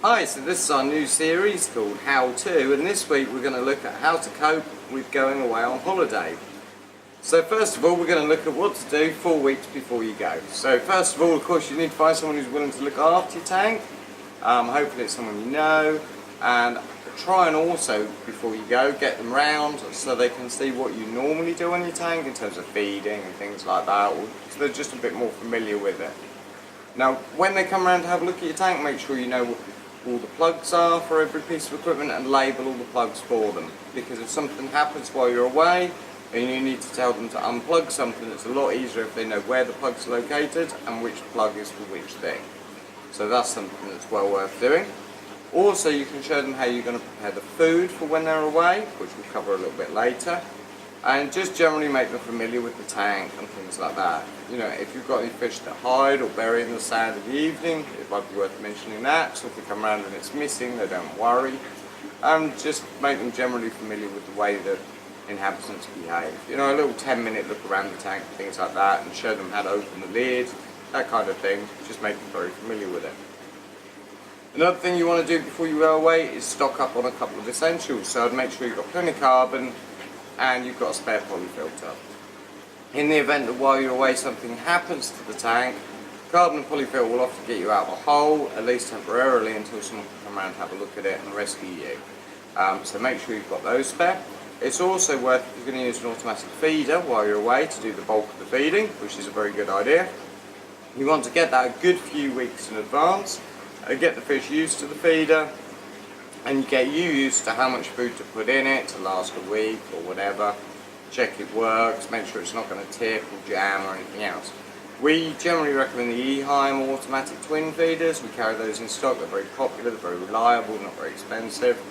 Hi, so this is our new series called How To, and this week we're going to look at how to cope with going away on holiday. So first of all, we're going to look at what to do 4 weeks before you go. So first of all, of course, you need to find someone who's willing to look after your tank. Hopefully it's someone you know, and try and also, before you go, get them round so they can see what you normally do on your tank in terms of feeding and things like that, so they're just a bit more familiar with it. Now, when they come around to have a look at your tank, make sure you know what all the plugs are for every piece of equipment and label all the plugs for them. Because if something happens while you're away and you need to tell them to unplug something, it's a lot easier if they know where the plug's located and which plug is for which thing. So that's something that's well worth doing. Also, you can show them how you're going to prepare the food for when they're away, which we'll cover a little bit later. And just generally make them familiar with the tank and things like that. You know, if you've got any fish that hide or bury in the sand in the evening, it might be worth mentioning that. So if they come around and it's missing, they don't worry. And just make them generally familiar with the way that inhabitants behave. You know, a little 10-minute look around the tank, things like that, and show them how to open the lid, that kind of thing. Just make them very familiar with it. Another thing you want to do before you go away is stock up on a couple of essentials. So I'd make sure you've got plenty of carbon and you've got a spare polyfilter. In the event that while you're away something happens to the tank, carbon and polyfilter will often get you out of a hole, at least temporarily, until someone can come around and have a look at it and rescue you. So make sure you've got those spare. It's also worth, if you're going to use an automatic feeder while you're away to do the bulk of the feeding, which is a very good idea. You want to get that a good few weeks in advance, get the fish used to the feeder, and get you used to how much food to put in it to last a week or whatever. Check it works, make sure it's not going to tip or jam or anything else. We generally recommend the Eheim automatic twin feeders. We carry those in stock. They're very popular, they're very reliable, not very expensive,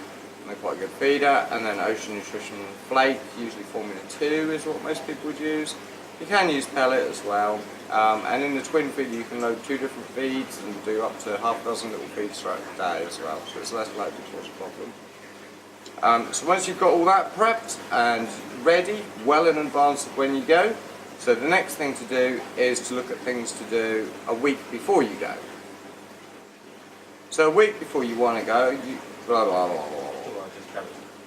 and they're quite a good feeder. And then Ocean Nutrition Flake, usually Formula 2 is what most people would use. You can use pellet as well, and in the twin feeder you can load 2 different feeds and do up to half a dozen little feeds throughout the day as well, so it's less likely to cause a problem. So once you've got all that prepped and ready, well in advance of when you go, so the next thing to do is to look at things to do a week before you go. So a week before you want to go, you blah blah blah blah.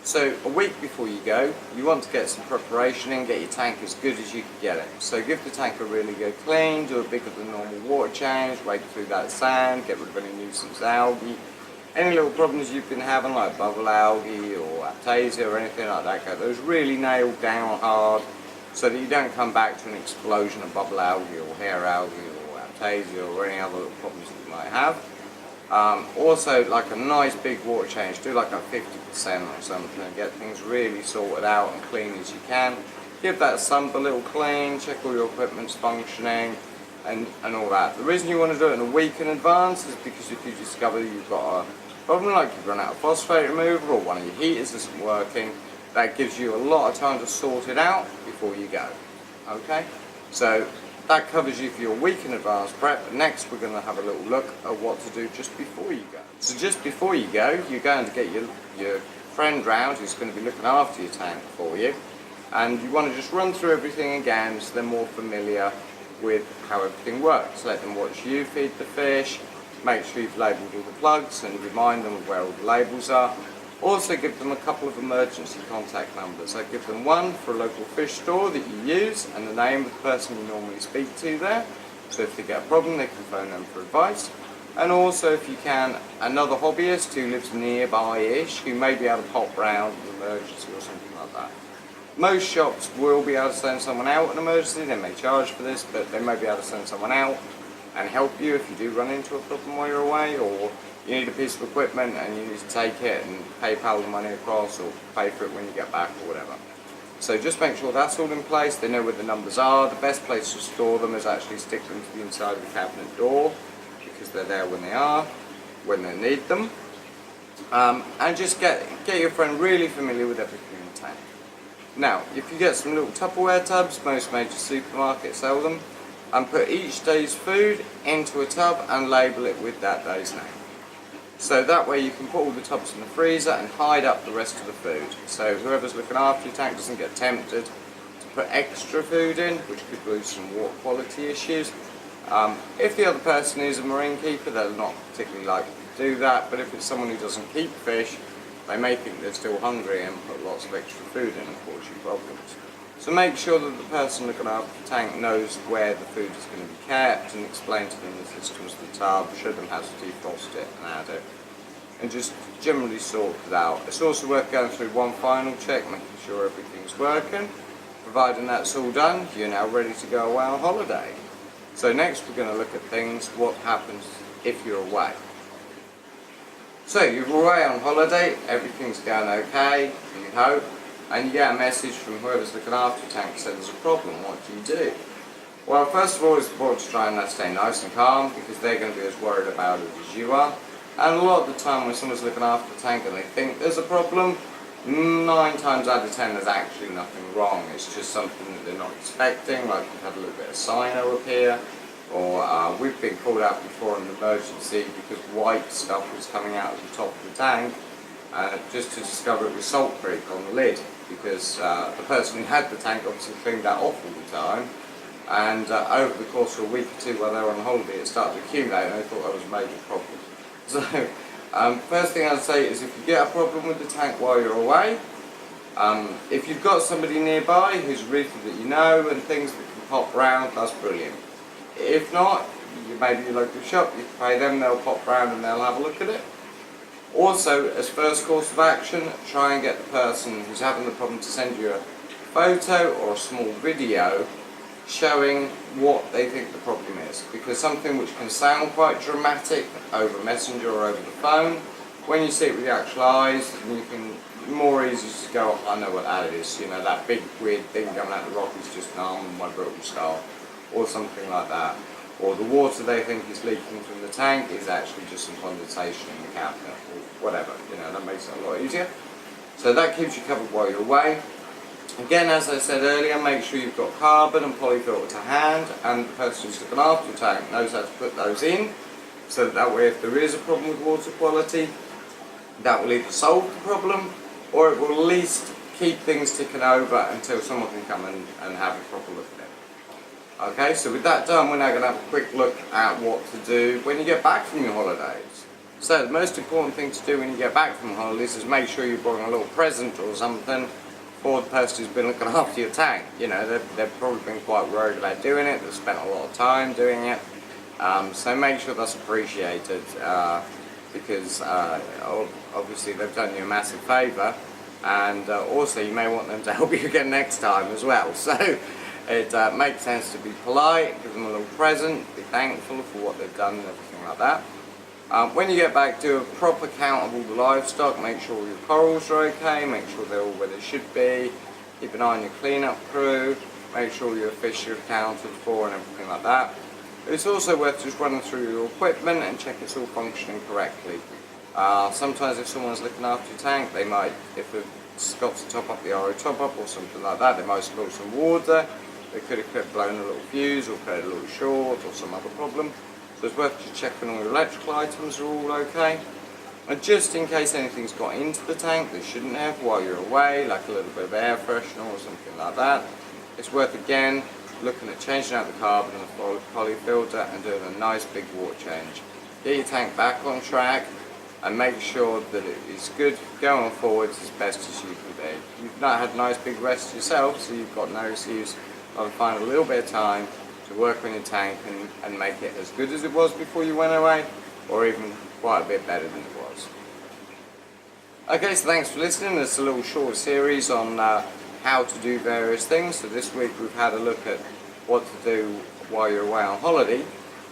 So a week before you go, you want to get some preparation in, get your tank as good as you can get it. So give the tank a really good clean, do a bigger than normal water change, wade through that sand, get rid of any nuisance algae. Any little problems you've been having like bubble algae or aptasia or anything like that, get those really nailed down hard so that you don't come back to an explosion of bubble algae or hair algae or aptasia or any other little problems that you might have. Also, like a nice big water change, do like a 50% or something and get things really sorted out and clean as you can. Give that sump a little clean, check all your equipment's functioning and all that. The reason you want to do it in a week in advance is because if you discover you've got a problem like you've run out of phosphate remover or one of your heaters isn't working, that gives you a lot of time to sort it out before you go. Okay? So that covers you for your week in advance prep. Next we're going to have a little look at what to do just before you go. So just before you go, you're going to get your friend round who's going to be looking after your tank for you, and you want to just run through everything again so they're more familiar with how everything works. Let them watch you feed the fish, make sure you've labelled all the plugs and remind them of where all the labels are. Also give them a couple of emergency contact numbers. I give them one for a local fish store that you use and the name of the person you normally speak to there. So if they get a problem they can phone them for advice. And also if you can, another hobbyist who lives nearby-ish who may be able to pop round in an emergency or something like that. Most shops will be able to send someone out in an emergency. They may charge for this, but they may be able to send someone out and help you if you do run into a problem while you're away, or you need a piece of equipment and you need to take it and PayPal the money across or pay for it when you get back or whatever. So just make sure that's all in place, they know where the numbers are. The best place to store them is actually stick them to the inside of the cabinet door because they're there when they need them. And just get your friend really familiar with everything in the tank. Now, if you get some little Tupperware tubs, most major supermarkets sell them, and put each day's food into a tub and label it with that day's name. So that way you can put all the tubs in the freezer and hide up the rest of the food. So whoever's looking after your tank doesn't get tempted to put extra food in, which could lose some water quality issues. If the other person is a marine keeper, they'll not particularly like do that, but if it's someone who doesn't keep fish, they may think they're still hungry and put lots of extra food in and cause you problems. So make sure that the person looking after the tank knows where the food is going to be kept, and explain to them the systems of the tub, show them how to defrost it and add it, and just generally sort it out. It's also worth going through one final check, making sure everything's working. Providing that's all done, you're now ready to go away on holiday. So next we're going to look at things, what happens if you're away. So you're away on holiday, everything's going okay, you hope, and you get a message from whoever's looking after your tank saying there's a problem. What do? Well, first of all, it's important to try and stay nice and calm, because they're going to be as worried about it as you are. And a lot of the time when someone's looking after the tank and they think there's a problem, 9 times out of 10 there's actually nothing wrong. It's just something that they're not expecting, like we've had a little bit of cyano appear, or we've been called out before in an emergency because white stuff was coming out of the top of the tank, just to discover it was salt creep on the lid, because the person who had the tank obviously cleaned that off all the time, and over the course of a week or two while they were on holiday it started to accumulate, and they thought that was a major problem. So first thing I'd say is, if you get a problem with the tank while you're away, if you've got somebody nearby who's a roofer that you know and things that can pop round, that's brilliant. If not, maybe your local shop, you can pay them, they'll pop round and they'll have a look at it. Also, as first course of action, try and get the person who's having the problem to send you a photo or a small video showing what they think the problem is, because something which can sound quite dramatic over Messenger or over the phone, when you see it with your actual eyes, you can more easily just go, oh, I know what that is, you know, that big weird thing coming out the rock is just an arm of my brittle skull, or something like that. Or the water they think is leaking from the tank is actually just some condensation in the cabinet, or whatever, you know, that makes it a lot easier. So that keeps you covered while you're away. Again, as I said earlier, make sure you've got carbon and polyfilter to hand, and the person who's looking after your tank knows how to put those in, so that way if there is a problem with water quality, that will either solve the problem, or it will at least keep things ticking over until someone can come and have a proper look at it. Okay, so with that done, we're now going to have a quick look at what to do when you get back from your holidays. So the most important thing to do when you get back from holidays is make sure you bring a little present or something for the person who's been looking after your tank. You know, they've probably been quite worried about doing it, they've spent a lot of time doing it, so make sure that's appreciated, because obviously they've done you a massive favour, and also you may want them to help you again next time as well. So it makes sense to be polite, give them a little present, be thankful for what they've done and everything like that. When you get back, do a proper count of all the livestock, make sure all your corals are okay, make sure they're all where they should be, keep an eye on your clean-up crew, make sure your fish are accounted for and everything like that. It's also worth just running through your equipment and check it's all functioning correctly. Sometimes if someone's looking after your tank, they might, if it's got to top up the RO top-up or something like that, they might spill some water, they could have blown a little fuse or played a little short or some other problem. So it's worth just checking all your electrical items are all okay. And just in case anything's got into the tank that shouldn't have while you're away, like a little bit of air freshener or something like that, it's worth again looking at changing out the carbon and the polyfilter and doing a nice big water change. Get your tank back on track and make sure that it is good going forwards as best as you can be. You've not had a nice big rest yourself, so you've got no excuse other than find a little bit of time to work on your tank and make it as good as it was before you went away, or even quite a bit better than it was. Okay, so thanks for listening. This is a little short series on how to do various things. So this week we've had a look at what to do while you're away on holiday,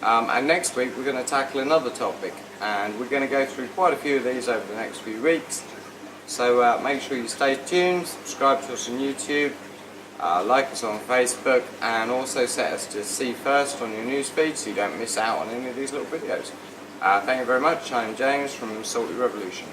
and next week we're going to tackle another topic, and we're going to go through quite a few of these over the next few weeks. So make sure you stay tuned, subscribe to us on YouTube, like us on Facebook, and also set us to see first on your newsfeed so you don't miss out on any of these little videos. Thank you very much. I'm James from Salty Revolution.